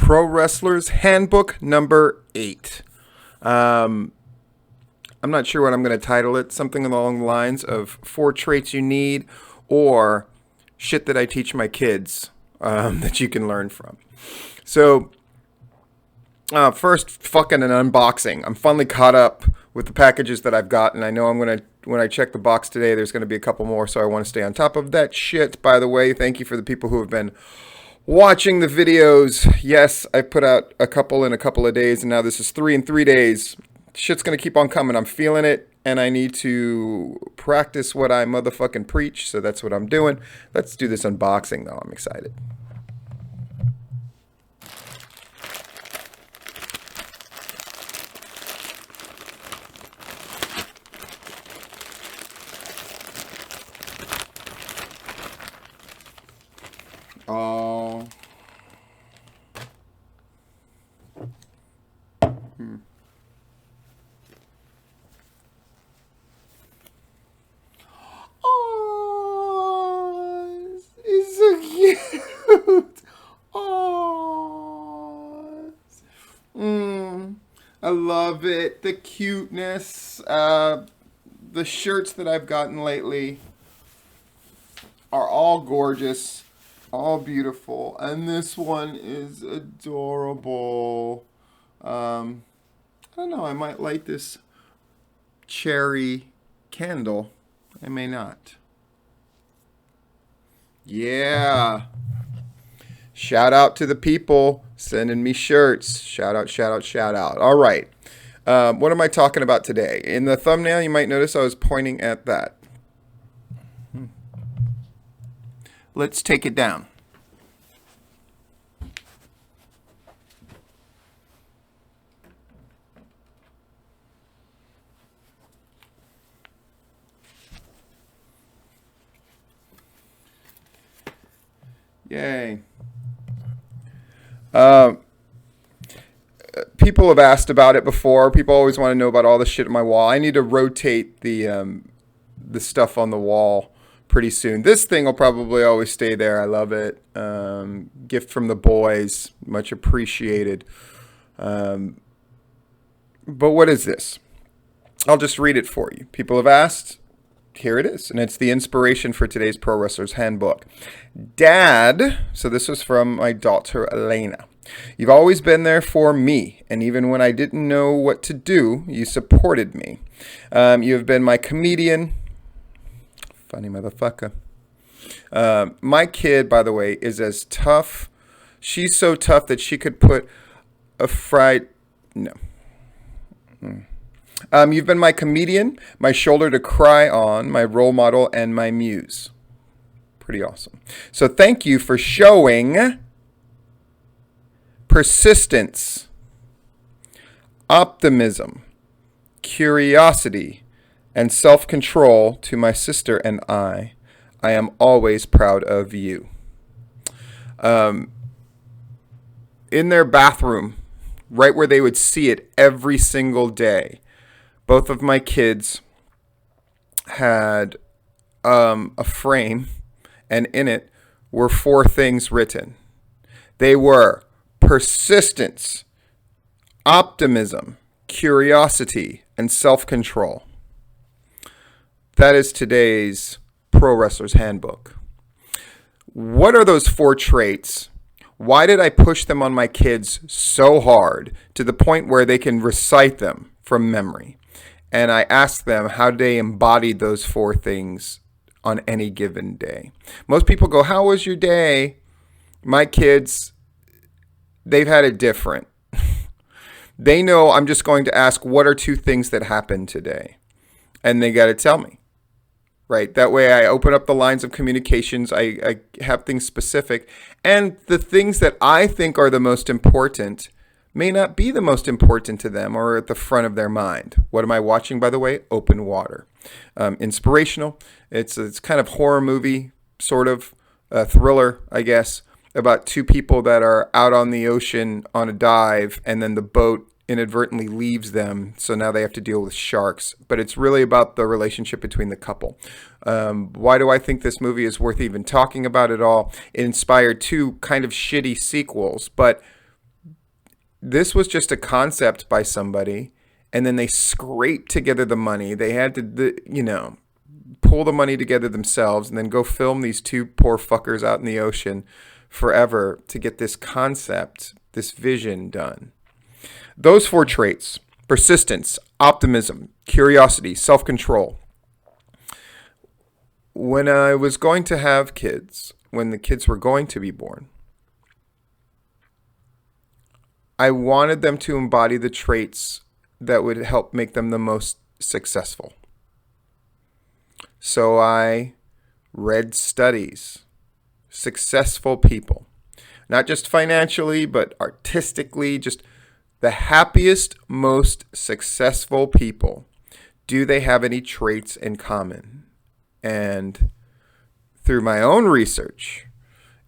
Pro Wrestler's Handbook number 8. I'm not sure what I'm going to title it. Something along the lines of 4 traits you need, or shit that I teach my kids that you can learn from. So, first, fucking an unboxing. I'm finally caught up with the packages that I've got, and I know when I check the box today, there's going to be a couple more, so I want to stay on top of that shit. By the way, thank you for the people who have been watching the videos. Yes, I put out a couple in a couple of days, and now this is 3 in 3 days. Shit's going to keep on coming. I'm feeling it, and I need to practice what I motherfucking preach, so that's what I'm doing. Let's do this unboxing, though. I'm excited. Oh. Oh, he's so cute. Oh. I love it. The cuteness. The shirts that I've gotten lately are all gorgeous. All beautiful, and this one is adorable. I don't know, I might light this cherry candle. I may not. Yeah. Shout out to the people sending me shirts. Shout out, shout out, shout out. All right. What am I talking about today? In the thumbnail, you might notice I was pointing at that. Let's take it down. Yay. People have asked about it before. People always want to know about all the shit on my wall. I need to rotate the stuff on the wall pretty soon. This thing will probably always stay there. I love it. Gift from the boys. Much appreciated. But what is this? I'll just read it for you. People have asked. Here it is. And it's the inspiration for today's Pro Wrestler's Handbook. Dad, so this was from my daughter, Elena. You've always been there for me. And even when I didn't know what to do, you supported me. You have been my comedian. Funny motherfucker. My kid, by the way, is as tough. She's so tough that she could put a fried... No. You've been my comedian, my shoulder to cry on, my role model, and my muse. Pretty awesome. So thank you for showing persistence, optimism, curiosity, and self-control to my sister and I. I am always proud of you. In their bathroom, right where they would see it every single day, both of my kids had a frame, and in it were 4 things written. They were persistence, optimism, curiosity, and self-control. That is today's Pro Wrestler's Handbook. What are those 4 traits? Why did I push them on my kids so hard to the point where they can recite them from memory? And I asked them how they embodied those 4 things on any given day. Most people go, how was your day? My kids, they've had it different. They know I'm just going to ask, what are 2 things that happened today? And they got to tell me. Right? That way I open up the lines of communications. I have things specific. And the things that I think are the most important may not be the most important to them or at the front of their mind. What am I watching, by the way? Open Water. Inspirational. It's kind of horror movie, sort of a thriller, I guess, about 2 people that are out on the ocean on a dive, and then the boat inadvertently leaves them, so now they have to deal with sharks. But it's really about the relationship between the couple. Why do I think this movie is worth even talking about at all? It inspired 2 kind of shitty sequels, but this was just a concept by somebody, and then they scraped together the money. They had to, pull the money together themselves and then go film these two poor fuckers out in the ocean forever to get this concept, this vision done. Those 4 traits: persistence, optimism, curiosity, self-control. When I was going to have kids, when the kids were going to be born, I wanted them to embody the traits that would help make them the most successful. So I read studies, successful people, not just financially, but artistically, just the happiest, most successful people. Do they have any traits in common? And through my own research,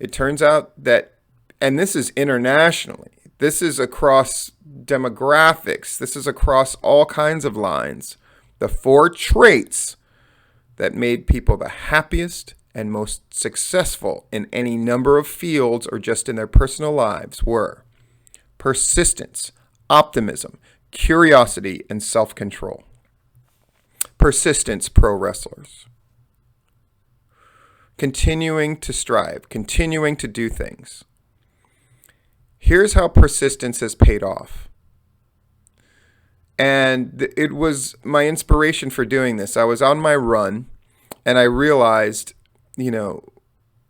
it turns out that, and this is internationally, this is across demographics, this is across all kinds of lines, the 4 traits that made people the happiest and most successful in any number of fields or just in their personal lives were persistence, optimism, curiosity, and self-control. Persistence, pro wrestlers. Continuing to strive, continuing to do things. Here's how persistence has paid off. And it was my inspiration for doing this. I was on my run and I realized,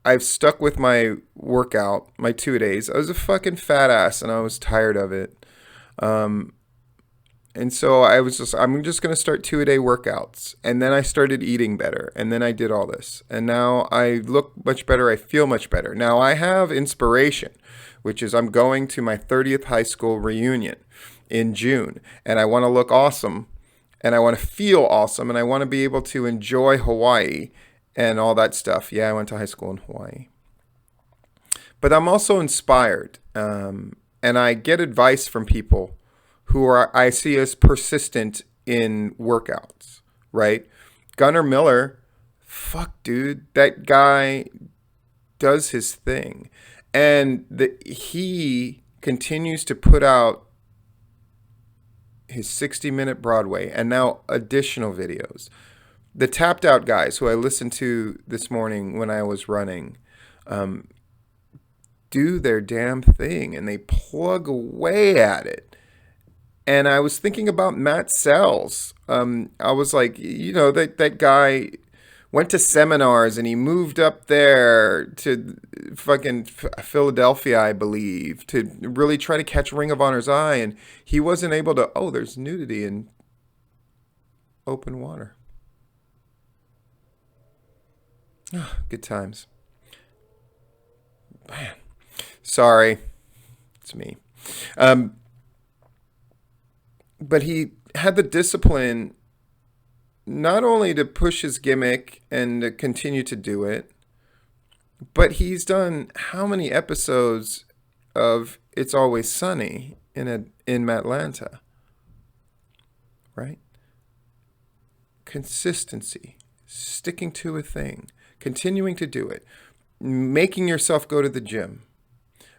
I've stuck with my workout, my 2-a-days. I was a fucking fat ass and I was tired of it. And so I'm just going to start 2-a-day workouts. And then I started eating better. And then I did all this. And now I look much better. I feel much better. Now I have inspiration, which is I'm going to my 30th high school reunion in June. And I want to look awesome. And I want to feel awesome. And I want to be able to enjoy Hawaii and all that stuff. Yeah, I went to high school in Hawaii. But I'm also inspired. And I get advice from people who I see as persistent in workouts, right? Gunnar Miller, fuck, dude, that guy does his thing. And he continues to put out his 60-minute Broadway and now additional videos. The Tapped Out guys, who I listened to this morning when I was running, do their damn thing and they plug away at it. And I was thinking about Matt Sells. I was like, that guy went to seminars and he moved up there to fucking Philadelphia, I believe, to really try to catch Ring of Honor's eye. And he wasn't able to, there's nudity in open water. Good times. Man. Sorry. It's me. But he had the discipline not only to push his gimmick and to continue to do it, but he's done how many episodes of It's Always Sunny in Atlanta, right? Consistency, sticking to a thing, continuing to do it, making yourself go to the gym,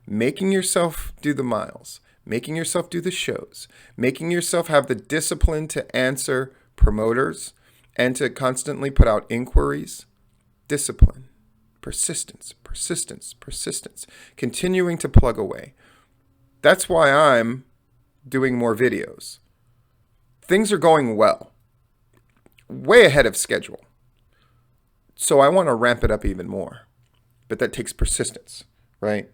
making yourself do the miles, making yourself do the shows, making yourself have the discipline to answer promoters and to constantly put out inquiries. Discipline, persistence, continuing to plug away. That's why I'm doing more videos. Things are going well, way ahead of schedule. So I want to ramp it up even more. But that takes persistence, right?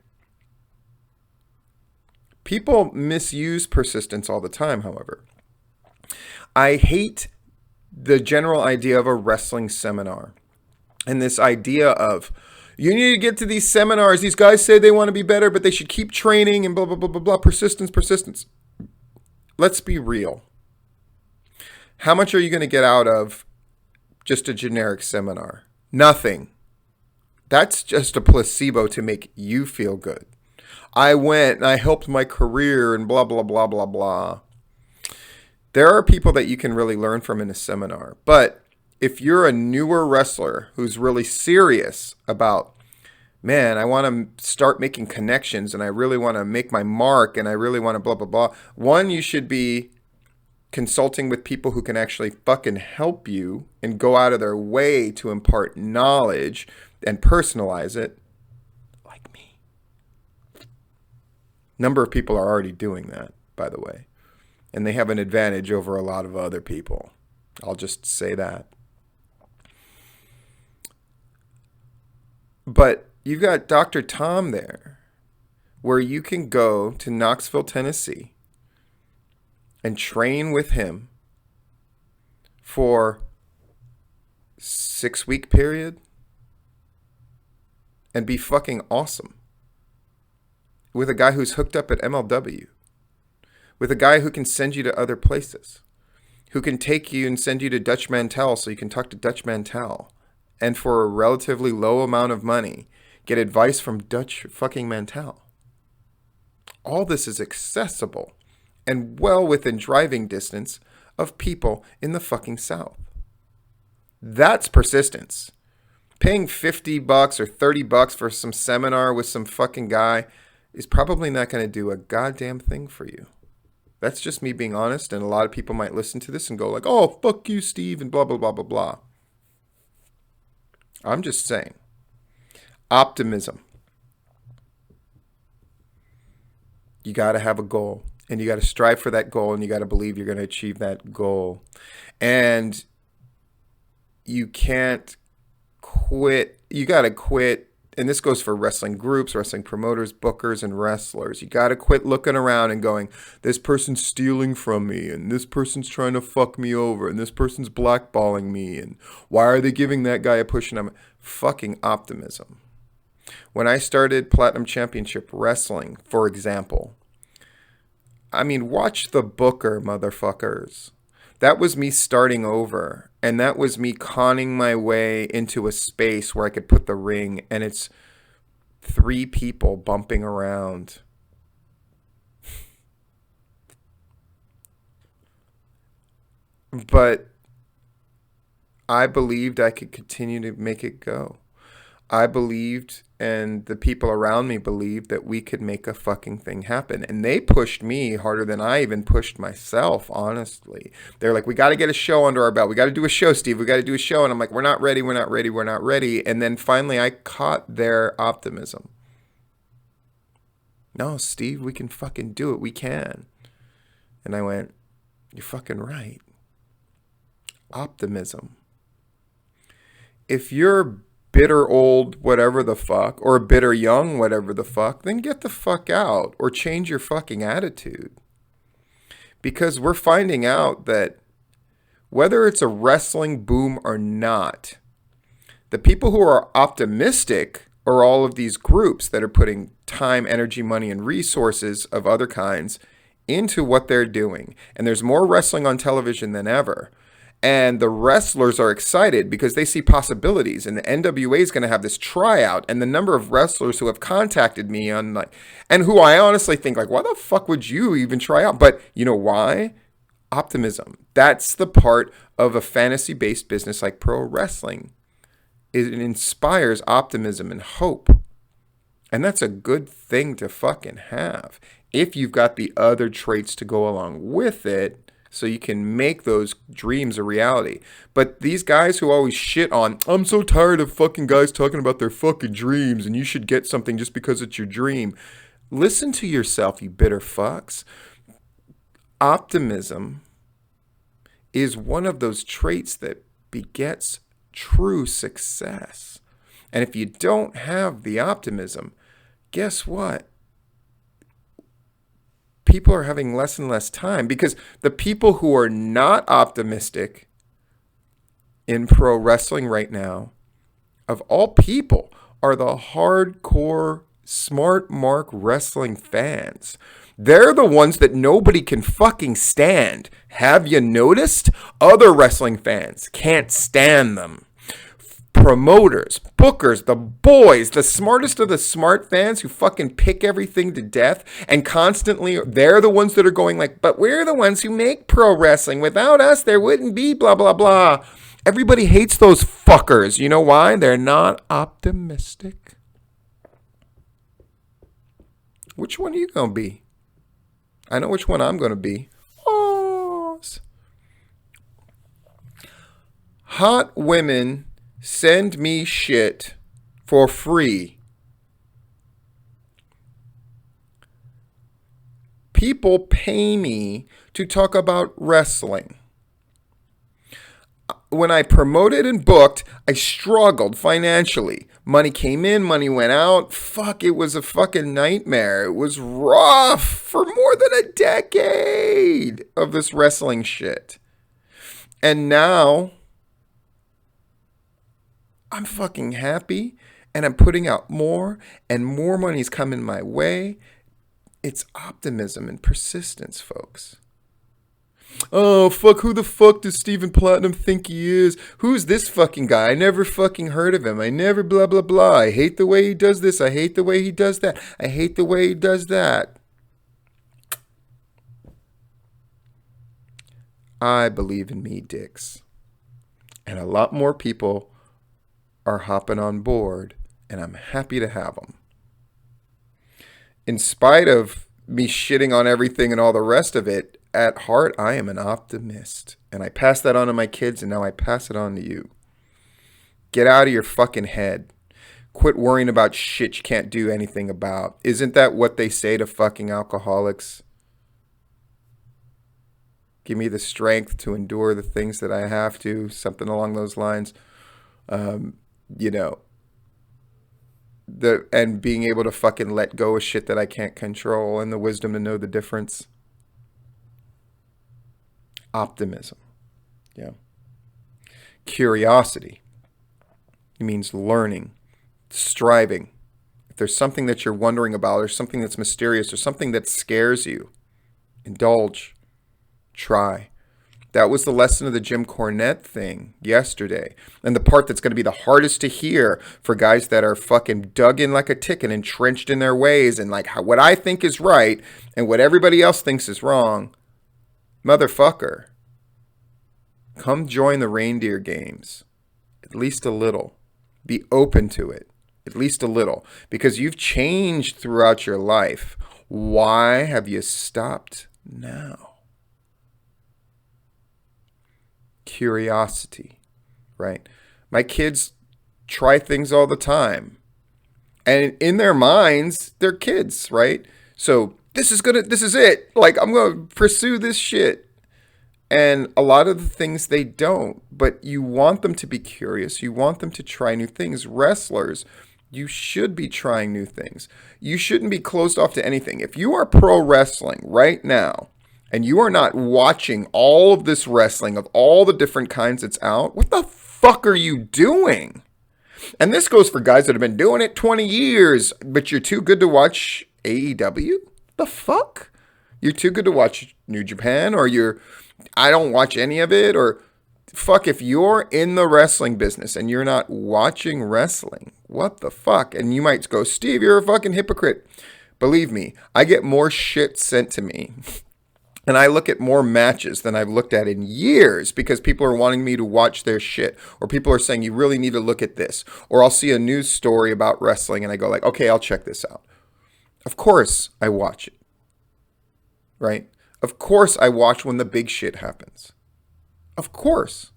People misuse persistence all the time, however. I hate the general idea of a wrestling seminar and this idea of, you need to get to these seminars. These guys say they want to be better, but they should keep training and blah, blah, blah, blah, blah. Persistence. Let's be real. How much are you going to get out of just a generic seminar? Nothing. That's just a placebo to make you feel good. I went and I helped my career and blah, blah, blah, blah, blah. There are people that you can really learn from in a seminar. But if you're a newer wrestler who's really serious about man, I want to start making connections and I really want to make my mark and I really want to blah, blah, blah. One, you should be consulting with people who can actually fucking help you and go out of their way to impart knowledge and personalize it, like me. Number of people are already doing that, by the way. And they have an advantage over a lot of other people. I'll just say that. But you've got Dr. Tom there, where you can go to Knoxville, Tennessee, and train with him for 6-week period and be fucking awesome. With a guy who's hooked up at MLW. With a guy who can send you to other places. Who can take you and send you to Dutch Mantel so you can talk to Dutch Mantel. And for a relatively low amount of money, get advice from Dutch fucking Mantel. All this is accessible and well within driving distance of people in the fucking South. That's persistence. Paying $50 or $30 for some seminar with some fucking guy is probably not going to do a goddamn thing for you. That's just me being honest, and a lot of people might listen to this and go like, oh, fuck you, Steve, and blah, blah, blah, blah, blah. I'm just saying. Optimism. You got to have a goal, and you got to strive for that goal, and you got to believe you're going to achieve that goal. And you can't quit. You got to quit. And this goes for wrestling groups, wrestling promoters, bookers, and wrestlers. You got to quit looking around and going, this person's stealing from me, and this person's trying to fuck me over, and this person's blackballing me, and why are they giving that guy a push? And I'm fucking optimism. When I started Platinum Championship Wrestling, for example, I mean, watch the booker, motherfuckers. That was me starting over, and that was me conning my way into a space where I could put the ring, and it's 3 people bumping around. But I believed I could continue to make it go. I believed, and the people around me believed, that we could make a fucking thing happen. And they pushed me harder than I even pushed myself, honestly. They're like, we got to get a show under our belt. We got to do a show, Steve. We got to do a show. And I'm like, we're not ready. We're not ready. We're not ready. And then finally I caught their optimism. No, Steve, we can fucking do it. We can. And I went, you're fucking right. Optimism. If you're bitter old whatever the fuck, or bitter young whatever the fuck, then get the fuck out or change your fucking attitude. Because we're finding out that whether it's a wrestling boom or not, the people who are optimistic are all of these groups that are putting time, energy, money, and resources of other kinds into what they're doing. And there's more wrestling on television than ever. And the wrestlers are excited because they see possibilities. And the NWA is going to have this tryout. And the number of wrestlers who have contacted me on like, and who I honestly think like, why the fuck would you even try out? But you know why? Optimism. That's the part of a fantasy-based business like pro wrestling. It inspires optimism and hope. And that's a good thing to fucking have. If you've got the other traits to go along with it, so you can make those dreams a reality. But these guys who always shit on, I'm so tired of fucking guys talking about their fucking dreams and you should get something just because it's your dream. Listen to yourself, you bitter fucks. Optimism is one of those traits that begets true success. And if you don't have the optimism, guess what? People are having less and less time because the people who are not optimistic in pro wrestling right now, of all people, are the hardcore smart mark wrestling fans. They're the ones that nobody can fucking stand. Have you noticed? Other wrestling fans can't stand them. Promoters, bookers, the boys, the smartest of the smart fans who fucking pick everything to death and constantly, they're the ones that are going like, but we're the ones who make pro wrestling. Without us, there wouldn't be blah, blah, blah. Everybody hates those fuckers. You know why? They're not optimistic. Which one are you going to be? I know which one I'm going to be. Oh. Hot women send me shit for free. People pay me to talk about wrestling. When I promoted and booked, I struggled financially. Money came in, money went out. Fuck, it was a fucking nightmare. It was rough for more than a decade of this wrestling shit. And now I'm fucking happy and I'm putting out more and more money's coming my way. It's optimism and persistence, folks. Oh, fuck, who the fuck does Stephen Platinum think he is? Who's this fucking guy? I never fucking heard of him. I never blah, blah, blah. I hate the way he does this. I hate the way he does that. I hate the way he does that. I believe in me, dicks. And a lot more people are hopping on board, and I'm happy to have them. In spite of me shitting on everything and all the rest of it, at heart, I am an optimist. And I pass that on to my kids, and now I pass it on to you. Get out of your fucking head. Quit worrying about shit you can't do anything about. Isn't that what they say to fucking alcoholics? Give me the strength to endure the things that I have to. Something along those lines. And being able to fucking let go of shit that I can't control, and the wisdom to know the difference. Optimism. Yeah. Curiosity. It means learning, striving. If there's something that you're wondering about, or something that's mysterious, or something that scares you, indulge, try. That was the lesson of the Jim Cornette thing yesterday. And the part that's going to be the hardest to hear for guys that are fucking dug in like a tick and entrenched in their ways and like what I think is right and what everybody else thinks is wrong. Motherfucker, come join the reindeer games, at least a little. Be open to it, at least a little, because you've changed throughout your life. Why have you stopped now? Curiosity, right? My kids try things all the time, and in their minds, they're kids, right? So this is it. Like, I'm going to pursue this shit. And a lot of the things they don't, but you want them to be curious. You want them to try new things. Wrestlers, you should be trying new things. You shouldn't be closed off to anything. If you are pro wrestling right now, and you are not watching all of this wrestling of all the different kinds that's out, what the fuck are you doing? And this goes for guys that have been doing it 20 years, but you're too good to watch AEW? The fuck? You're too good to watch New Japan, or I don't watch any of it, or fuck, if you're in the wrestling business and you're not watching wrestling, what the fuck? And you might go, Steve, you're a fucking hypocrite. Believe me, I get more shit sent to me. And I look at more matches than I've looked at in years because people are wanting me to watch their shit. Or people are saying, you really need to look at this. Or I'll see a news story about wrestling and I go like, okay, I'll check this out. Of course I watch it. Right? Of course I watch when the big shit happens. Of course.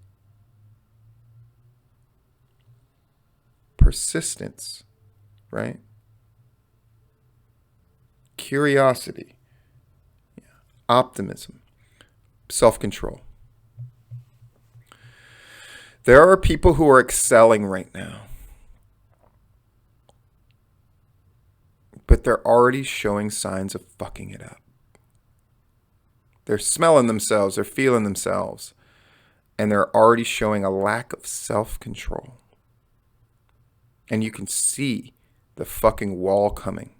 Persistence. Right? Curiosity. Optimism, self-control. There are people who are excelling right now, but they're already showing signs of fucking it up. They're smelling themselves, they're feeling themselves, and they're already showing a lack of self-control. And you can see the fucking wall coming.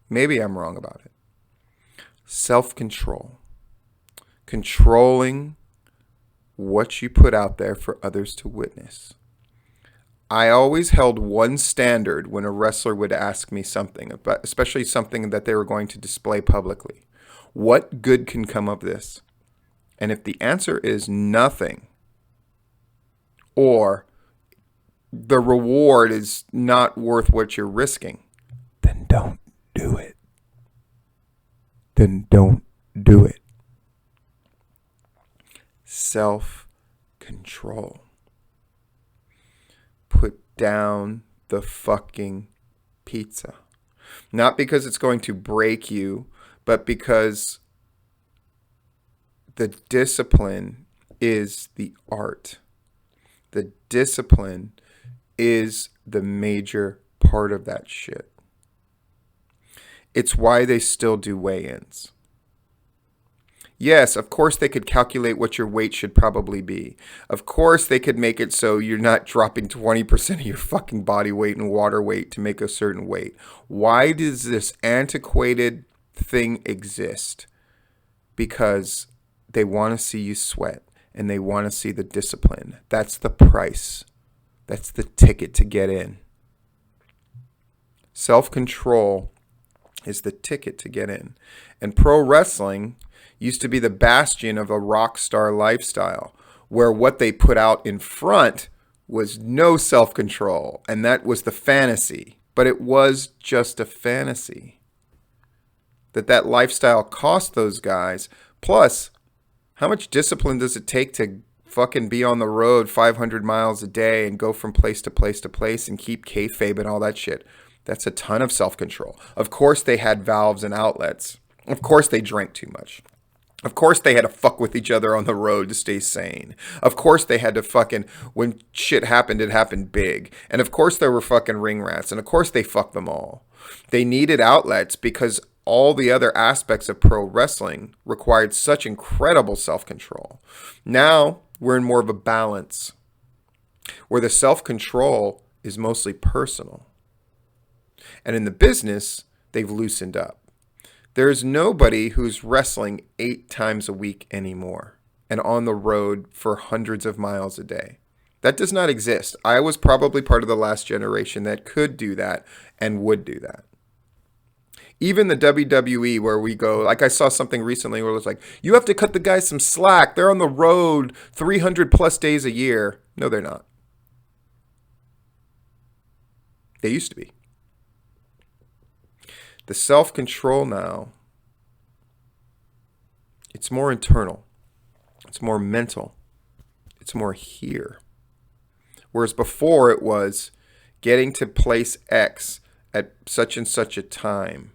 Maybe I'm wrong about it. Self-control. Controlling what you put out there for others to witness. I always held one standard when a wrestler would ask me something, especially something that they were going to display publicly. What good can come of this? And if the answer is nothing, or the reward is not worth what you're risking, then don't do it. Then don't do it. Self-control. Put down the fucking pizza. Not because it's going to break you, but because the discipline is the art. The discipline is the major part of that shit. It's why they still do weigh-ins. Yes, of course they could calculate what your weight should probably be. Of course they could make it so you're not dropping 20% of your fucking body weight and water weight to make a certain weight. Why does this antiquated thing exist? Because they want to see you sweat and they want to see the discipline. That's the price. That's the ticket to get in. Self-control is the ticket to get in. And pro wrestling used to be the bastion of a rock star lifestyle, where what they put out in front was no self-control, and that was the fantasy. But it was just a fantasy. That lifestyle cost those guys. Plus, how much discipline does it take to fucking be on the road 500 miles a day and go from place to place to place and keep kayfabe and all that shit? That's a ton of self-control. Of course they had valves and outlets. Of course they drank too much. Of course they had to fuck with each other on the road to stay sane. Of course they had to fucking, when shit happened, it happened big. And of course there were fucking ring rats. And of course they fucked them all. They needed outlets because all the other aspects of pro wrestling required such incredible self-control. Now we're in more of a balance where the self-control is mostly personal. And in the business, they've loosened up. There's nobody who's wrestling 8 times a week anymore and on the road for hundreds of miles a day. That does not exist. I was probably part of the last generation that could do that and would do that. Even the WWE, where we go, like I saw something recently where it was like, you have to cut the guys some slack. They're on the road 300 plus days a year. No, they're not. They used to be. The self-control now, it's more internal. It's more mental. It's more here. Whereas before it was getting to place X at such and such a time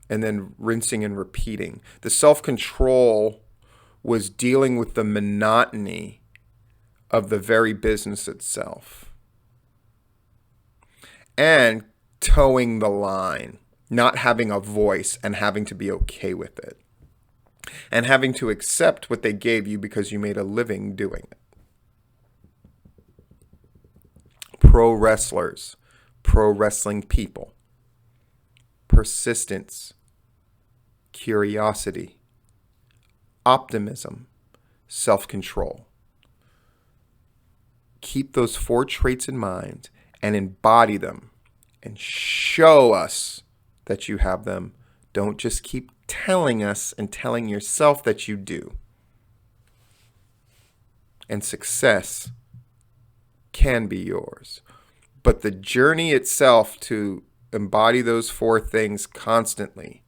and then rinsing and repeating. The self-control was dealing with the monotony of the very business itself and towing the line. Not having a voice and having to be okay with it. And having to accept what they gave you because you made a living doing it. Pro wrestlers, pro wrestling people, persistence, curiosity, optimism, self-control. Keep those 4 traits in mind and embody them and show us that you have them. Don't just keep telling us and telling yourself that you do. And success can be yours. But the journey itself to embody those 4 things constantly,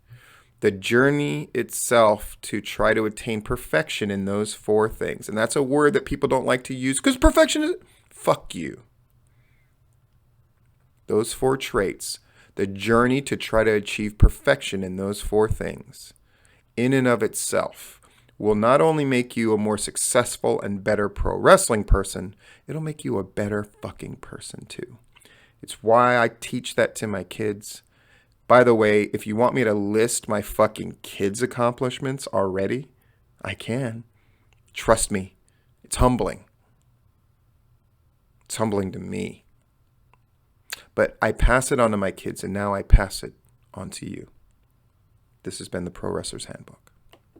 the journey itself to try to attain perfection in those 4 things, and that's a word that people don't like to use because perfection is, fuck you. Those 4 traits, the journey to try to achieve perfection in those 4 things, in and of itself, will not only make you a more successful and better pro wrestling person, it'll make you a better fucking person too. It's why I teach that to my kids. By the way, if you want me to list my fucking kids' accomplishments already, I can. Trust me, it's humbling. It's humbling to me. But I pass it on to my kids, and now I pass it on to you. This has been the Pro Wrestler's Handbook.